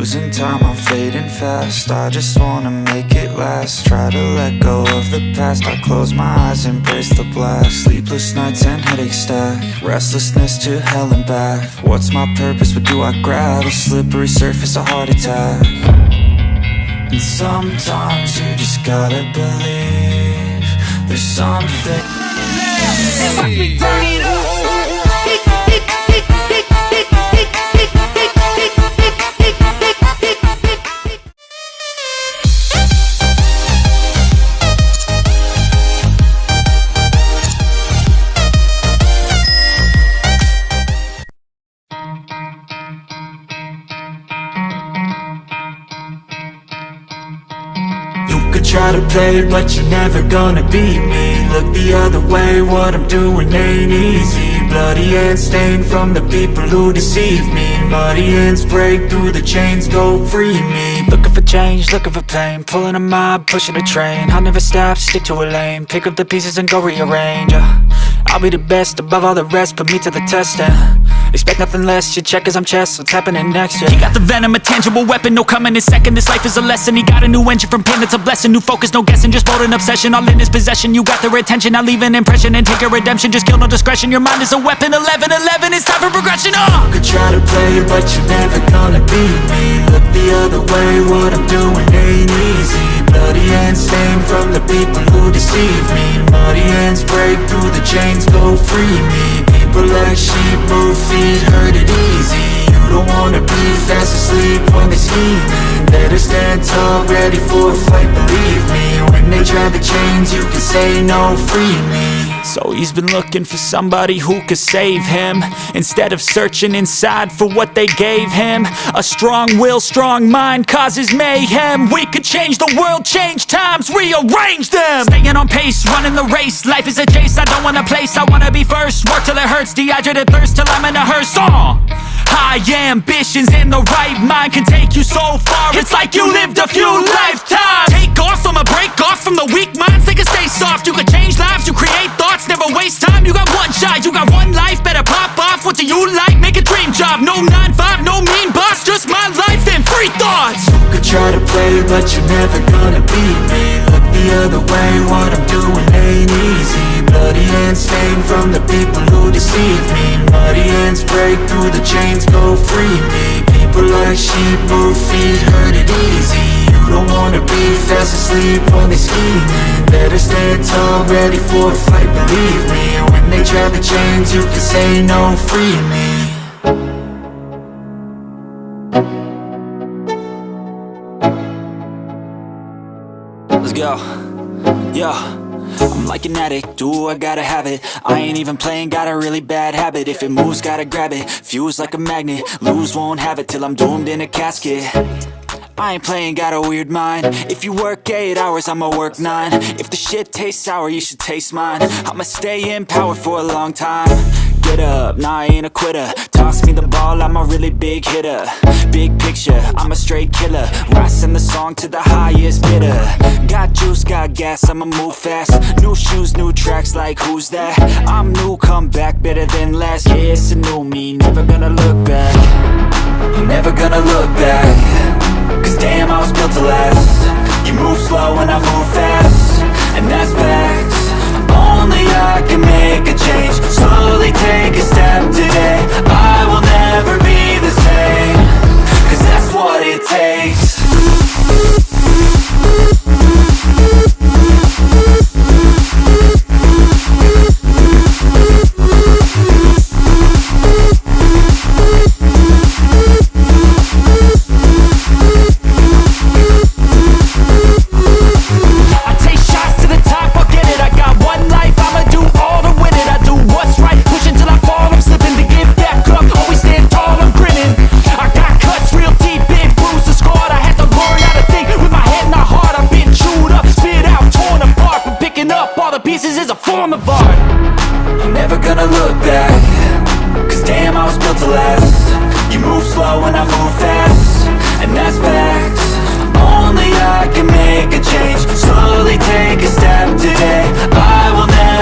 Losing time, I'm fading fast. I just wanna make it last. Try to let go of the past. I close my eyes, embrace the blast. Sleepless nights and headache stack. Restlessness to hell and back. What's my purpose, what do I grab? A slippery surface, a heart attack. And sometimes you just gotta believe there's something. Hey. Turn it up. Try to play, but you're never gonna beat me. Look the other way, what I'm doing ain't easy. Bloody hands stained from the people who deceive me. Muddy hands break through the chains, go free me. Looking for change, looking for pain. Pulling a mob, pushing a train. I'll never stop, stick to a lane. Pick up the pieces and go rearrange. I'll be the best above all the rest, put me to the test and expect nothing less, your check as I'm chess. What's happening next, yeah. He got the venom, a tangible weapon, no coming in second. This life is a lesson, he got a new engine. From pain, it's a blessing, new focus, no guessing. Just bold and obsession, all in his possession. You got their attention, I'll leave an impression and take a redemption. Just kill, no discretion, your mind is a weapon. 11-11, it's time for progression, You could try to play, but you're never gonna beat me. Look the other way, what I'm doing ain't easy. Bloody hands stained from the people who deceive me. Muddy hands break through the chains, go free me. People like sheep move feet, hurt it easy. You don't wanna be fast asleep when they scheming. Better stand tall, ready for a fight, believe me. When they try the chains, you can say no, free me. So he's been looking for somebody who could save him, instead of searching inside for what they gave him. A strong will, strong mind causes mayhem. We could change the world, change times, rearrange them. Staying on pace, running the race. Life is a chase, I don't want a place, I wanna be first. Work till it hurts, dehydrated thirst till I'm in a hearse. High ambitions in the right mind can take you so far. It's like you lived a few lifetimes. Take off, I'ma break off from the weak minds. They can stay soft, you can change lives, you create thoughts. Never waste time, you got one shot, you got one life. Better pop off, what do you like? Make a dream job, no 9-5, no mean boss. Just my life and free thoughts. You could try to play, but you're never gonna beat me. Look the other way, what I'm doing ain't easy. Bloody hands stained from the people who deceive me. Muddy hands break through the chains, go free me. People like sheep move feet, hurt it easy. You don't wanna be fast asleep when they scheming. Better stand tall, ready for a fight, believe me. When they try the chains, you can say no, free me. Let's go, yo. I'm like an addict, do I gotta have it. I ain't even playing, got a really bad habit. If it moves, gotta grab it, fuse like a magnet. Lose, won't have it till I'm doomed in a casket. I ain't playing, got a weird mind. If you work 8 hours, I'ma work 9. If the shit tastes sour, you should taste mine. I'ma stay in power for a long time. Get up, nah, I ain't a quitter. Toss me the ball, I'm a really big hitter. Big picture, I'm a straight killer. Rising the song to the highest bidder. Got juice, got gas, I'ma move fast. New shoes, new tracks, like who's that? I'm new, come back, better than last. Yeah, it's a new me, never gonna look back. I'm never gonna look back, cause damn, I was built to last. You move slow and I move fast, and that's facts. Only I can make a change. Slowly take a step today. I will never be the same, cause that's what it takes. I'm never gonna look back, cause damn, I was built to last. You move slow and I move fast, and that's facts. Only I can make a change. Slowly take a step today. I will never